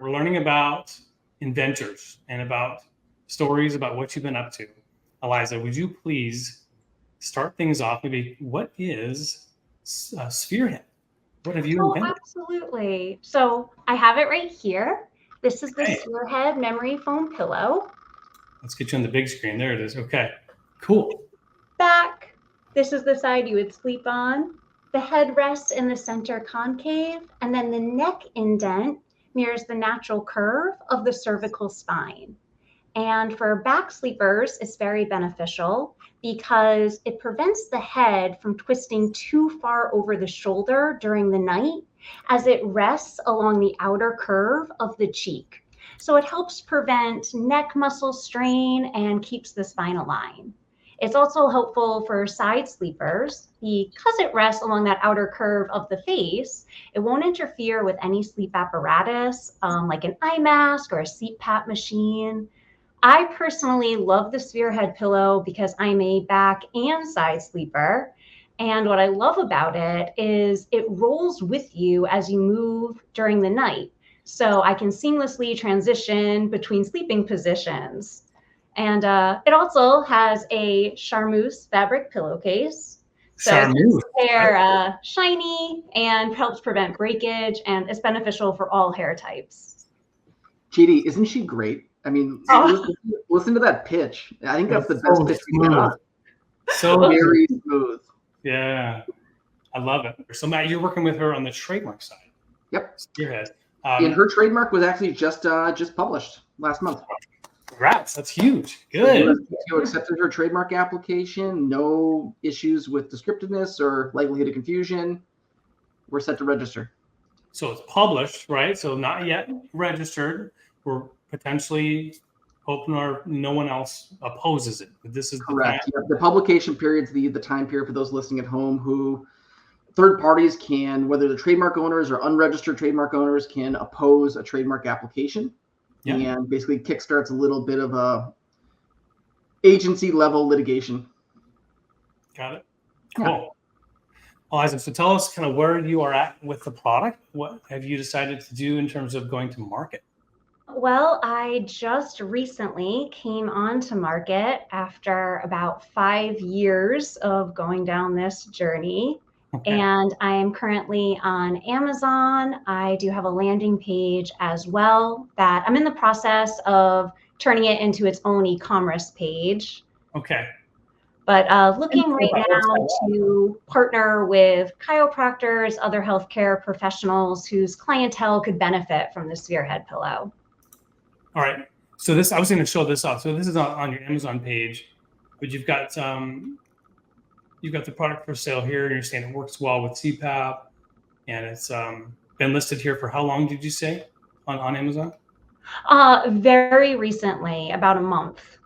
we're learning about inventors and about stories about what you've been up to. Alizah, would you please start things off? Maybe what is Spherehead? What have you invented? Absolutely. So I have it right here. This is the Hey, Spherehead memory foam pillow. let's get you on the big screen. There it is. Okay, cool. Back. This is the side you would sleep on. The head rests in the center concave, and then the neck indent mirrors the natural curve of the cervical spine. And for back sleepers, it's very beneficial because it prevents the head from twisting too far over the shoulder during the night as it rests along the outer curve of the cheek. So it helps prevent neck muscle strain and keeps the spine aligned. It's also helpful for side sleepers because it rests along that outer curve of the face. It won't interfere with any sleep apparatus like an eye mask or a CPAP machine. I personally love the Spherehead pillow because I'm a back and side sleeper. And what I love about it is it rolls with you as you move during the night. So I can seamlessly transition between sleeping positions. And it also has a charmeuse fabric pillowcase. So it Charmeuse. keeps the hair shiny and helps prevent breakage, and it's beneficial for all hair types. GD, isn't she great? I mean, listen to that pitch. I think that's the best pitch we've got. So very smooth. Yeah, I love it. So Matt, you're working with her on the trademark side. Yep. Spherehead. And her trademark was actually just published last month. Congrats, that's huge. Good. So accepted her trademark application. No issues with descriptiveness or likelihood of confusion. We're set to register. So it's published, right? So not yet registered. We're potentially hoping no one else opposes it. But this is correct. The publication period is the time period for those listening at home who third parties can, whether the trademark owners or unregistered trademark owners, can oppose a trademark application. Yeah. And basically kickstarts a little bit of a agency level litigation. Got it. Cool. Yeah. Alizah, so tell us kind of where you are at with the product. What have you decided to do in terms of going to market? Well, I just recently came onto market after about 5 years of going down this journey. Okay. And I am currently on Amazon. I do have a landing page as well that I'm in the process of turning it into its own e-commerce page. Okay. But looking right now to partner with chiropractors, other healthcare professionals whose clientele could benefit from the Spherehead pillow. All right. So I was going to show this off. So this is on your Amazon page, but you've got the product for sale here, and you're saying it works well with CPAP, and it's been listed here for how long did you say on Amazon? Very recently, about a month.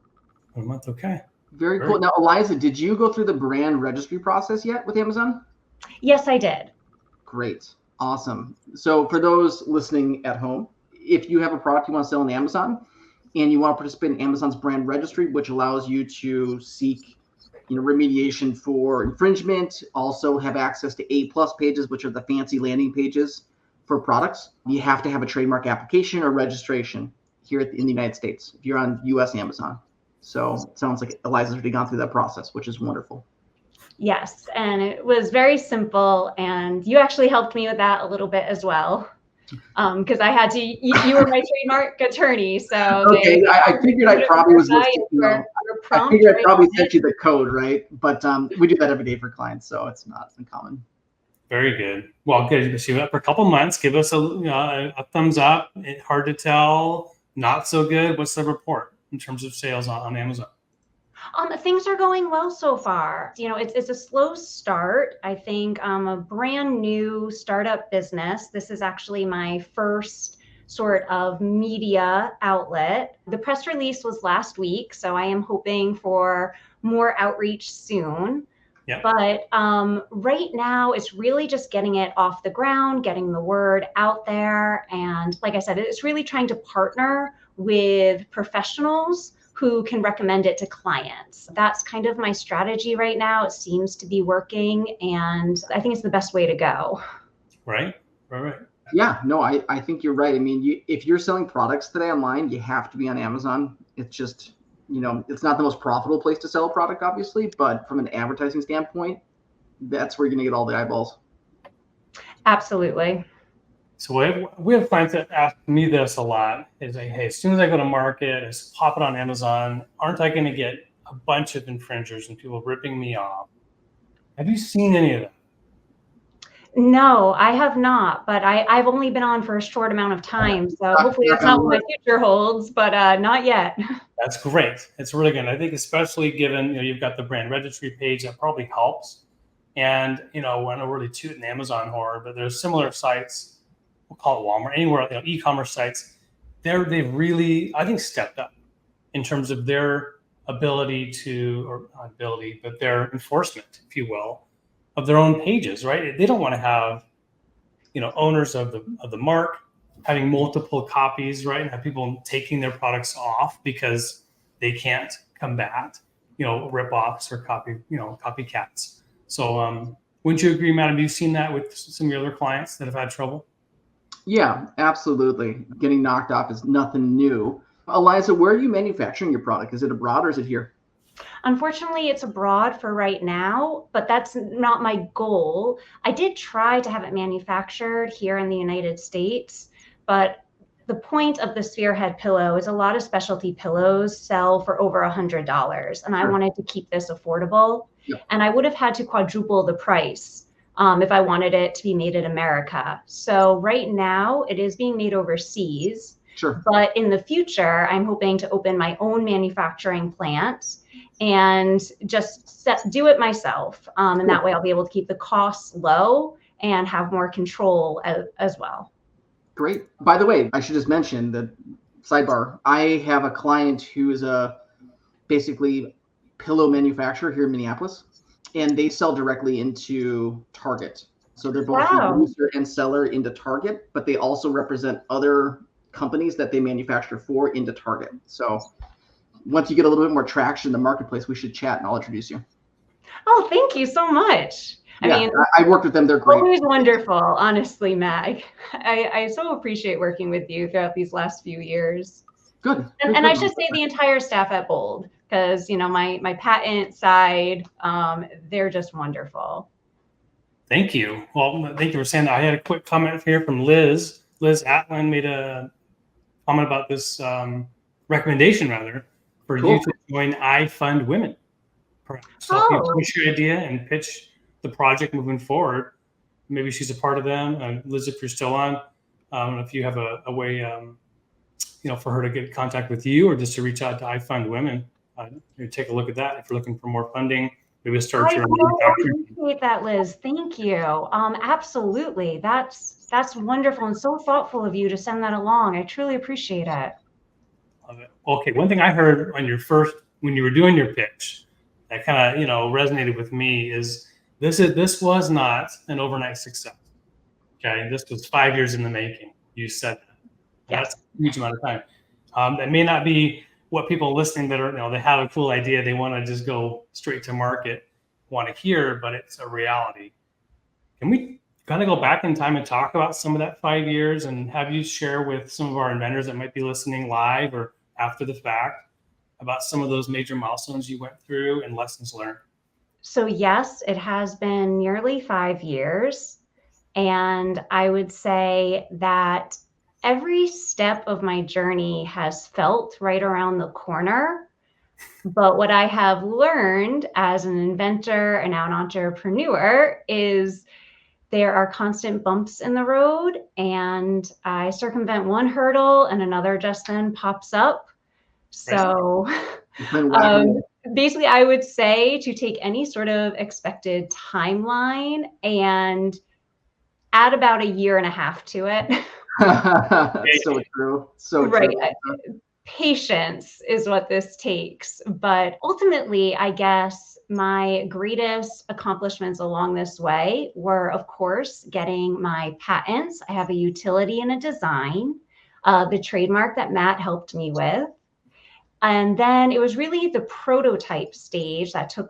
A month, okay. Very cool. Now, Alizah, did you go through the brand registry process yet with Amazon? Yes, I did. Great. Awesome. So for those listening at home, if you have a product you want to sell on Amazon and you want to participate in Amazon's brand registry, which allows you to seek remediation for infringement, also have access to A+ pages, which are the fancy landing pages for products, you have to have a trademark application or registration here in the United States if you're on US Amazon. So it sounds like Alizah's already gone through that process, which is wonderful. Yes, and it was very simple, and you actually helped me with that a little bit as well. Because I had to, you were my trademark attorney, so okay. I figured I probably was I figured I probably sent you the code, right? But we do that every day for clients, so it's not uncommon. Very good. Well, good. So for a couple months, give us a thumbs up. Hard to tell, not so good. What's the report in terms of sales on Amazon? Things are going well so far. It's a slow start. I think a brand new startup business. This is actually my first sort of media outlet. The press release was last week, so I am hoping for more outreach soon. Yeah. But right now, it's really just getting it off the ground, getting the word out there. And like I said, it's really trying to partner with professionals who can recommend it to clients. That's kind of my strategy right now. It seems to be working, and I think it's the best way to go. Right. Yeah, no, I think you're right. I mean, if you're selling products today online, you have to be on Amazon. It's just, it's not the most profitable place to sell a product, obviously, but from an advertising standpoint, that's where you're going to get all the eyeballs. Absolutely. So we have clients that ask me this a lot is like, hey, as soon as I go to market, I just pop it on Amazon. Aren't I going to get a bunch of infringers and people ripping me off? Have you seen any of that? No, I have not, but I've only been on for a short amount of time. So hopefully Knock that's on not what my wood. future holds, but not yet. That's great. It's really good. I think especially given, you've got the brand registry page that probably helps. And, we're not really tooting Amazon horror, but there's similar sites, we'll call it Walmart, anywhere, e-commerce sites. They've really, I think, stepped up in terms of their ability or not ability, but their enforcement, if you will, of their own pages, right? They don't want to have, owners of the mark having multiple copies, right? And have people taking their products off because they can't combat, rip-offs or copycats. So wouldn't you agree, Matt? Have you seen that with some of your other clients that have had trouble? Yeah, absolutely. Getting knocked off is nothing new. Alizah, where are you manufacturing your product? Is it abroad or is it here? Unfortunately, it's abroad for right now, but that's not my goal. I did try to have it manufactured here in the United States, but the point of the Spherehead pillow is a lot of specialty pillows sell for over $100, and I wanted to keep this affordable. Yep. And I would have had to quadruple the price if I wanted it to be made in America. So right now, it is being made overseas. Sure. But in the future, I'm hoping to open my own manufacturing plant and just do it myself. And that way I'll be able to keep the costs low and have more control as well. Great. By the way, I should just mention that sidebar, I have a client who is a basically pillow manufacturer here in Minneapolis, and they sell directly into Target. So they're both a producer and seller into Target, but they also represent other companies that they manufacture for into Target. So once you get a little bit more traction in the marketplace, we should chat and I'll introduce you. Oh, thank you so much. I mean, I worked with them. They're great. Always wonderful, honestly, Mag. I so appreciate working with you throughout these last few years. Good. And I should say the entire staff at Bold, because my patent side, they're just wonderful. Thank you. Well, thank you for saying that. I had a quick comment here from Liz. Liz Atlin made a comment about this recommendation, rather, for you to join I Fund Women. So if you push your idea and pitch the project moving forward, maybe she's a part of them. Liz, if you're still on, if you have a way, for her to get in contact with you or just to reach out to I Fund Women, take a look at that if you're looking for more funding. Maybe start your manufacturing. I appreciate that, Liz. Thank you. Absolutely. That's wonderful and so thoughtful of you to send that along. I truly appreciate it. Love it. Okay, one thing I heard on when you were doing your pitch that kind of resonated with me is this was not an overnight success. Okay, this was 5 years in the making. You said that. Yes. That's a huge amount of time. That may not be what people listening that are they have a cool idea, they want to just go straight to market want to hear, but it's a reality. Can we kind of go back in time and talk about some of that 5 years and have you share with some of our inventors that might be listening live or after the fact about some of those major milestones you went through and lessons learned? So yes, it has been nearly 5 years. And I would say that every step of my journey has felt right around the corner. But what I have learned as an inventor and now an entrepreneur is there are constant bumps in the road, and I circumvent one hurdle and another just then pops up. So basically, I would say to take any sort of expected timeline and add about 1.5 years to it. So true. So right. True. Patience is what this takes. But ultimately, I guess my greatest accomplishments along this way were, of course, getting my patents. I have a utility and a design, the trademark that Matt helped me with. And then it was really the prototype stage that took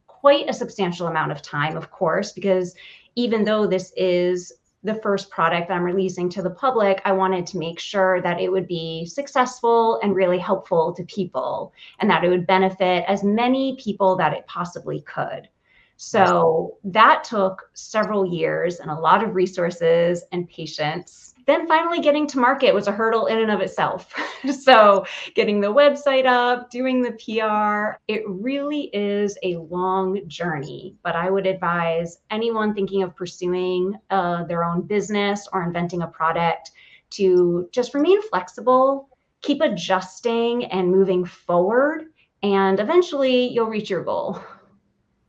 quite a substantial amount of time, of course, because even though this is the first product I'm releasing to the public, I wanted to make sure that it would be successful and really helpful to people, and that it would benefit as many people that it possibly could. So that took several years and a lot of resources and patience. Then finally getting to market was a hurdle in and of itself. So getting the website up, doing the PR, it really is a long journey. But I would advise anyone thinking of pursuing their own business or inventing a product to just remain flexible, keep adjusting and moving forward, and eventually you'll reach your goal.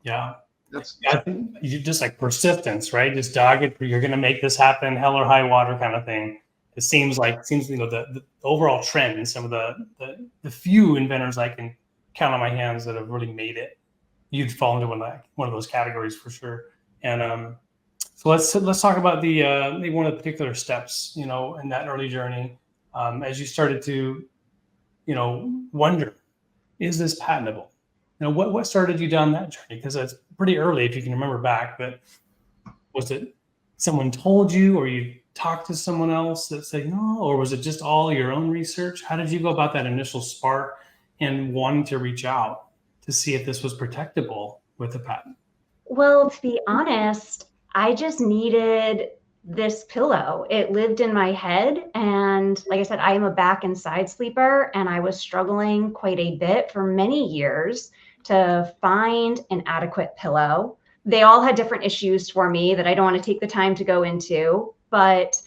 Yeah. I think you just like persistence, right? Just dogged. You're going to make this happen, hell or high water kind of thing. It seems the overall trend in some of the few inventors I can count on my hands that have really made it. You'd fall into one of those categories for sure. And so let's talk about maybe one of the particular steps, in that early journey, as you started to, wonder, is this patentable? What started you down that journey? Because it's pretty early, if you can remember back. But was it someone told you, or you talked to someone else that said no, or was it just all your own research? How did you go about that initial spark and wanting to reach out to see if this was protectable with a patent? Well, to be honest, I just needed this pillow. It lived in my head. And like I said, I am a back and side sleeper, and I was struggling quite a bit for many years to find an adequate pillow. They all had different issues for me that I don't want to take the time to go into, but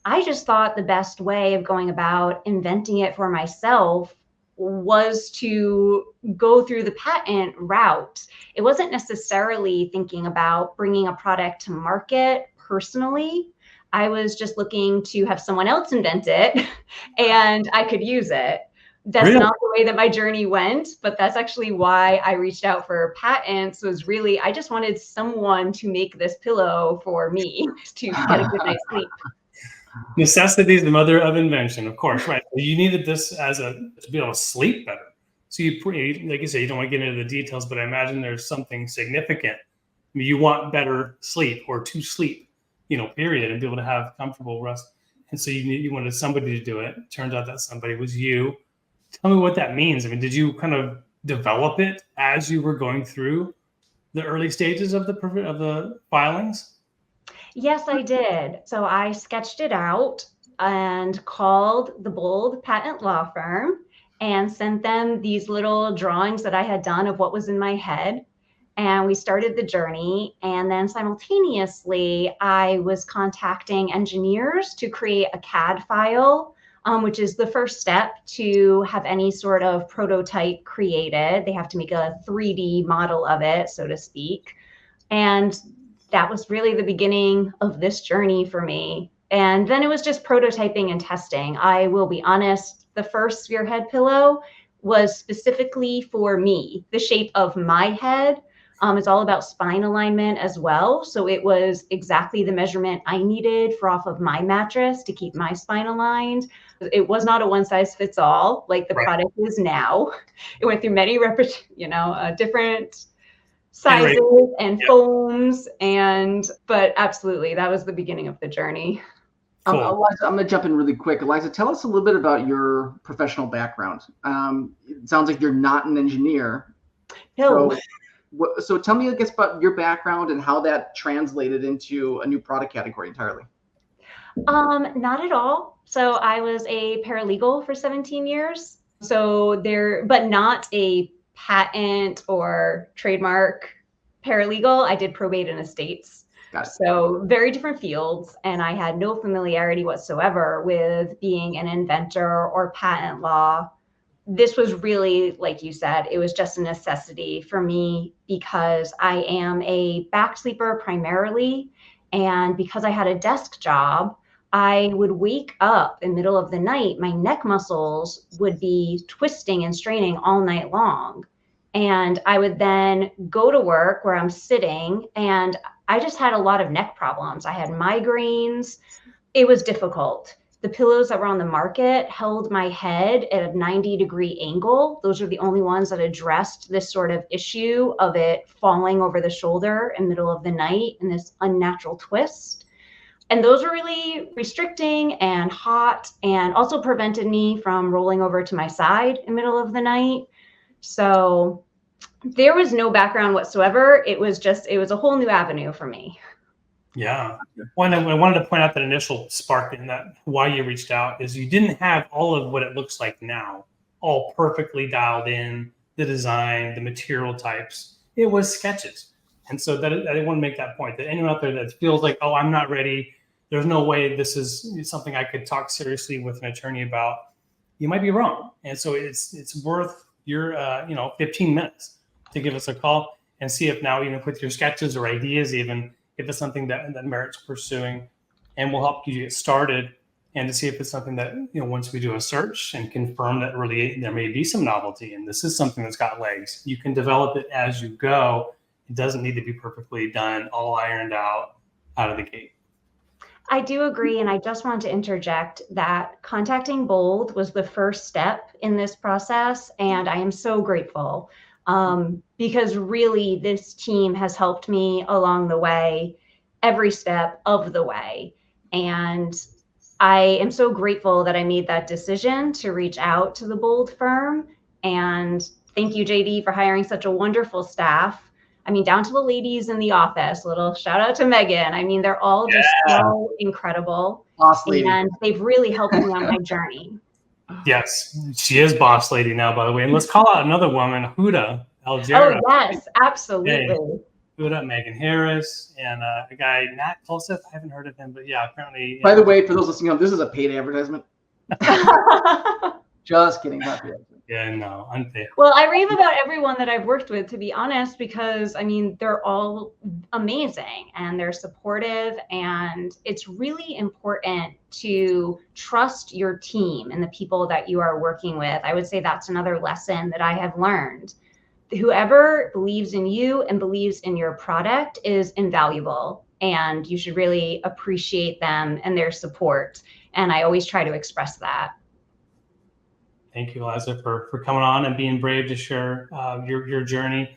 I just thought the best way of going about inventing it for myself was to go through the patent route. It wasn't necessarily thinking about bringing a product to market personally. I was just looking to have someone else invent it and I could use it. That's Really? not the way that my journey went, but that's actually why I reached out for patents. Was really, I just wanted someone to make this pillow for me to get a good night's sleep. Necessity is the mother of invention, of course, right? You needed this to be able to sleep better. So like you say, you don't want to get into the details, but I imagine there's something significant. I mean, you want better sleep, or to sleep, period, and be able to have comfortable rest. And so you wanted somebody to do it. Turns out that somebody was you. Tell me what that means. I mean, did you kind of develop it as you were going through the early stages of the filings? Yes, I did. So I sketched it out and called the Bold Patent Law Firm and sent them these little drawings that I had done of what was in my head. And we started the journey. And then simultaneously, I was contacting engineers to create a CAD file, which is the first step to have any sort of prototype created. They have to make a 3D model of it, so to speak. And that was really the beginning of this journey for me. And then it was just prototyping and testing. I will be honest, the first Spherehead pillow was specifically for me. The shape of my head is all about spine alignment as well. So it was exactly the measurement I needed for off of my mattress to keep my spine aligned. It was not a one size fits all like the product is now. It went through many different sizes and foams, but absolutely, that was the beginning of the journey. Cool. Alizah, I'm going to jump in really quick. Alizah, tell us a little bit about your professional background. It sounds like you're not an engineer. No. So tell me, I guess, about your background and how that translated into a new product category entirely. Not at all. So I was a paralegal for 17 years. But not a patent or trademark paralegal. I did probate and estates. Got it. So very different fields. And I had no familiarity whatsoever with being an inventor or patent law. This was really, like you said, it was just a necessity for me because I am a back sleeper primarily. And because I had a desk job, I would wake up in the middle of the night, my neck muscles would be twisting and straining all night long. And I would then go to work where I'm sitting, and I just had a lot of neck problems. I had migraines. It was difficult. The pillows that were on the market held my head at a 90-degree angle. Those are the only ones that addressed this sort of issue of it falling over the shoulder in the middle of the night in this unnatural twist. And those were really restricting and hot, and also prevented me from rolling over to my side in the middle of the night. So there was no background whatsoever. It was a whole new avenue for me. Yeah. One, I wanted to point out that initial spark in that why you reached out is you didn't have all of what it looks like now, all perfectly dialed in, the design, the material types. It was sketches. And so that I want to make that point that anyone out there that feels like, oh, I'm not ready, there's no way this is something I could talk seriously with an attorney about, you might be wrong. And so it's worth your 15 minutes to give us a call and see if now, even with your sketches or ideas, even if it's something that merits pursuing, and we'll help you get started, and to see if it's something that, once we do a search and confirm that really there may be some novelty and this is something that's got legs, you can develop it as you go. It doesn't need to be perfectly done, all ironed out of the gate. I do agree. And I just want to interject that contacting Bold was the first step in this process. And I am so grateful because really this team has helped me along the way, every step of the way. And I am so grateful that I made that decision to reach out to the Bold firm. And thank you, JD, for hiring such a wonderful staff. I mean, down to the ladies in the office, little shout out to Megan. I mean, they're all just so incredible. Boss lady. And they've really helped me on my journey. Yes, she is boss lady now, by the way. And let's call out another woman, Huda Algera. Oh, yes, absolutely. Hey, Huda, Megan Harris, and a guy, Nat Colseth. I haven't heard of him, but yeah, apparently. By the way, for those listening, this is a paid advertisement. Just kidding. Not paid. Yeah, no, unpaid. Well, I rave about everyone that I've worked with, to be honest, because I mean, they're all amazing and they're supportive, and it's really important to trust your team and the people that you are working with. I would say that's another lesson that I have learned. Whoever believes in you and believes in your product is invaluable, and you should really appreciate them and their support. And I always try to express that. Thank you, Alizah, for coming on and being brave to share your journey.